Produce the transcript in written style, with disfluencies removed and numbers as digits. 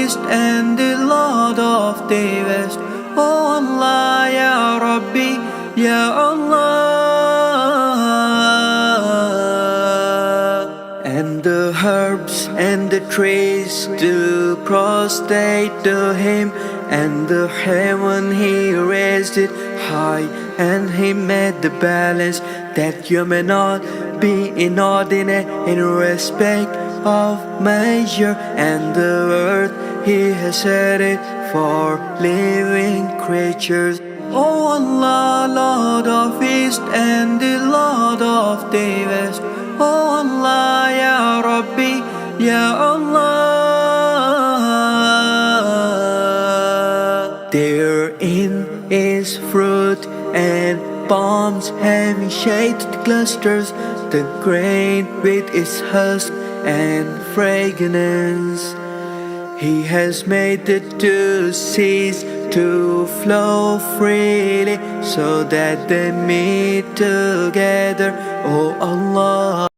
east and the Lord of the west. Oh Allah, Ya Rabbi, Ya Allah. And the herbs and the trees do prostrate to him, and the heaven he raised it high, and he made the balance that you may not be inordinate in respect of measure, and the earth he has set it for living creatures. Oh Allah, Lord of East and the Lord of the West. Oh Allah, Ya Rabbi, Ya Allah. Therein is fruit and palms having shaded clusters, the grain with its husk and fragrance. He has made the two seas to flow freely, so that they meet together. Oh Allah.